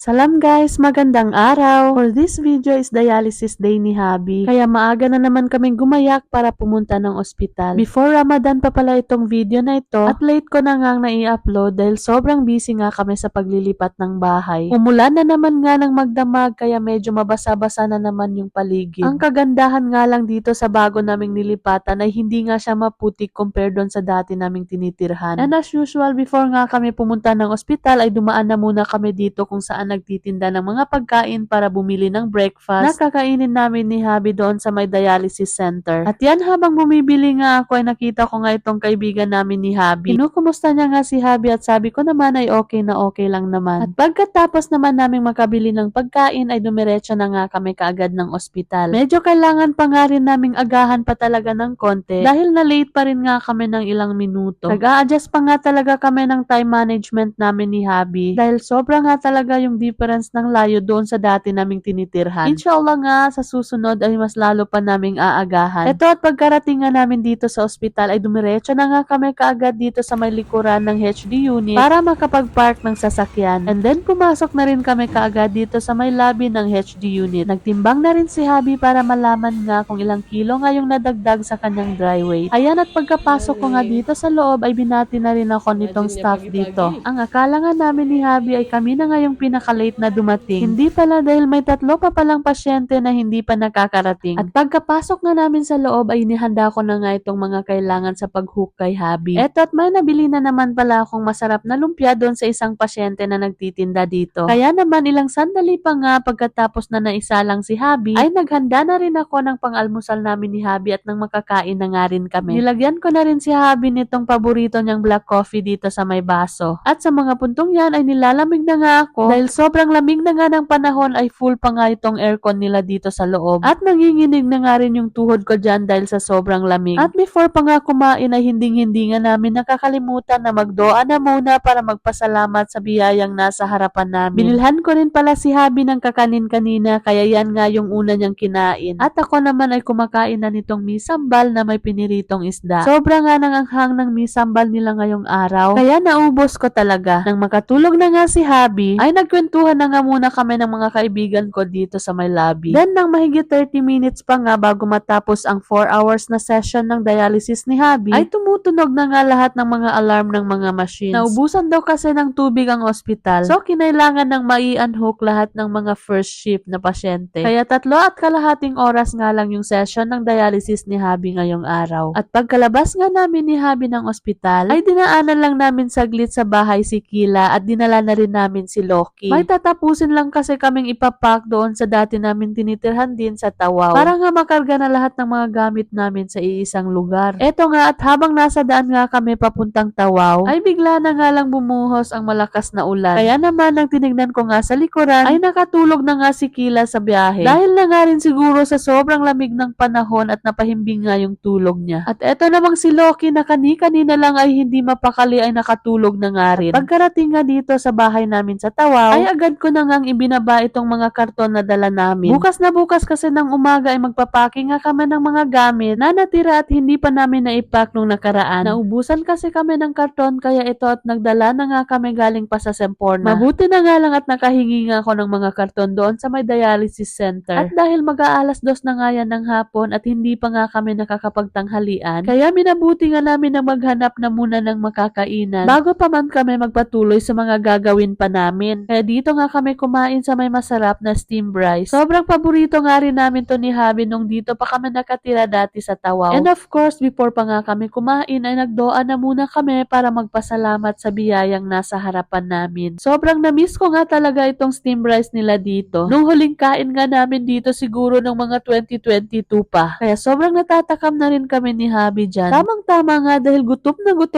Salam guys, magandang araw! For this video is dialysis day ni Habi, kaya maaga na naman kaming gumayak para pumunta ng ospital. Before Ramadan pa pala itong video na ito at late ko na ngang nai-upload dahil sobrang busy nga kami sa paglilipat ng bahay. Umulan na naman nga ng magdamag kaya medyo mabasa-basa na naman yung paligid. Ang kagandahan nga lang dito sa bago naming nilipatan ay hindi nga siya maputik compare doon sa dati naming tinitirhan. And as usual, before nga kami pumunta ng ospital ay dumaan na muna kami dito kung saan nagtitinda ng mga pagkain para bumili ng breakfast na kakainin namin ni Habi doon sa may dialysis center. At yan, habang bumibili nga ako ay nakita ko nga itong kaibigan namin ni Habi. Kinukumusta niya nga si Habi at sabi ko naman ay okay na okay lang naman. At pagkatapos naman naming makabili ng pagkain ay dumiretso na nga kami kaagad ng ospital. Medyo kailangan pa nga rin naming agahan pa talaga ng konti dahil na late pa rin nga kami ng ilang minuto. Nag-a-adjust pa nga talaga kami ng time management namin ni Habi dahil sobra nga talaga yung difference ng layo doon sa dati naming tinitirhan. Inshallah nga sa susunod ay mas lalo pa naming aagahan. Ito, at pagkarating nga namin dito sa ospital ay dumiretso na nga kami kaagad dito sa may likuran ng HD unit para makapag-park ng sasakyan. And then pumasok na rin kami kaagad dito sa may lobby ng HD unit. Nagtimbang na rin si Habi para malaman nga kung ilang kilo nga yung nadagdag sa kanyang dry weight. Ayan, at pagkapasok ko nga dito sa loob ay binati na rin ako nitong staff dito. Ang akala nga namin ni Habi ay kami na nga yung pinaka-late na dumating. Hindi pala, dahil may tatlo pa palang pasyente na hindi pa nakakarating. At pagkapasok nga namin sa loob ay inihanda ko na nga itong mga kailangan sa pag-hook kay Habi. Eto, at may nabili na naman pala akong masarap na lumpia doon sa isang pasyente na nagtitinda dito. Kaya naman ilang sandali pa nga pagkatapos na naisalang si Habi ay naghanda na rin ako ng pang-almusal namin ni Habi at nang makakain na nga rin kami. Nilagyan ko na rin si Habi nitong paborito niyang black coffee dito sa may baso. At sa mga puntong yan ay nilalamig na nga ako dahil sobrang lamig na nga ng panahon ay full pa nga itong aircon nila dito sa loob. At nanginginig na nga rin yung tuhod ko dyan dahil sa sobrang lamig. At before pa nga kumain ay hindi nga namin nakakalimutan na magdoa na muna para magpasalamat sa biyayang nasa harapan namin. Binilhan ko rin pala si Habi ng kakanin kanina kaya yan nga yung una niyang kinain. At ako naman ay kumakain na nitong misambal na may piniritong isda. Sobra nga nang anghang ng misambal nila ngayong araw kaya naubos ko talaga. Nang makatulog na nga si Habi ay nagkwentuhan na nga muna kami ng mga kaibigan ko dito sa may lobby. Then nang mahigit 30 minutes pa nga bago matapos ang 4 hours na session ng dialysis ni Habi ay tumutunog na nga lahat ng mga alarm ng mga machines. Naubusan daw kasi ng tubig ang ospital, so kinailangan ng mai-unhook lahat ng mga first shift na pasyente. Kaya 3.5 oras nga lang yung session ng dialysis ni Habi ngayong araw. At pagkalabas nga namin ni Habi ng ospital ay dinaanan lang namin saglit sa bahay si Kila at dinala na rin namin si Loki. May tatapusin lang kasi kaming ipapak doon sa dati namin tinitirhan din sa Tawaw para nga makarga na lahat ng mga gamit namin sa iisang lugar. Eto nga, at habang nasa daan nga kami papuntang Tawaw ay bigla na nga lang bumuhos ang malakas na ulan. Kaya naman nang tinignan ko nga sa likuran ay nakatulog na nga si Kila sa biyahe. Dahil na nga rin siguro sa sobrang lamig ng panahon at napahimbing nga yung tulog niya. At eto namang si Loki na kanina lang ay hindi mapakali ay nakatulog na nga rin. Pagkarating nga dito sa bahay namin sa Tawaw ay agad ko na ngang ibinaba itong mga karton na dala namin. Bukas na bukas kasi ng umaga ay magpapacking nga kami ng mga gamit na natira at hindi pa namin naipack nung nakaraan. Naubusan kasi kami ng karton kaya ito at nagdala na nga kami galing pa sa Semporna. Mabuti na nga lang at nakahingi nga ako ng mga karton doon sa may dialysis center. At dahil mag-aalas 2 na nga yan ng hapon at hindi pa nga kami nakakapagtanghalian, kaya minabuti nga namin na maghanap na muna ng makakainan bago pa man kami magpatuloy sa mga gagawin pa namin. Kaya dito nga kami kumain sa may masarap na steamed rice. Sobrang paborito nga rin namin to ni Habi nung dito pa kami nakatira dati sa Tawaw. And of course, before pa nga kami kumain ay nagdoa na muna kami para magpasalamat sa biyayang nasa harapan namin. Sobrang na-miss ko nga talaga itong steamed rice nila dito. Nung huling kain nga namin dito siguro ng mga 2022 pa. Kaya sobrang natatakam na rin kami ni Habi dyan. Tamang-tama nga dahil gutom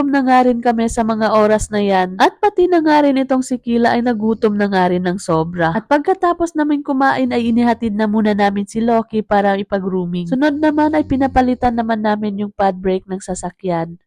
na nga rin kami sa mga oras na yan. At pati na nga rin itong si Kila ay nagutom na nga rin ng sobra. At pagkatapos namin kumain ay inihatid na muna namin si Loki para ipag-grooming. Sunod naman ay pinapalitan naman namin yung pad brake ng sasakyan.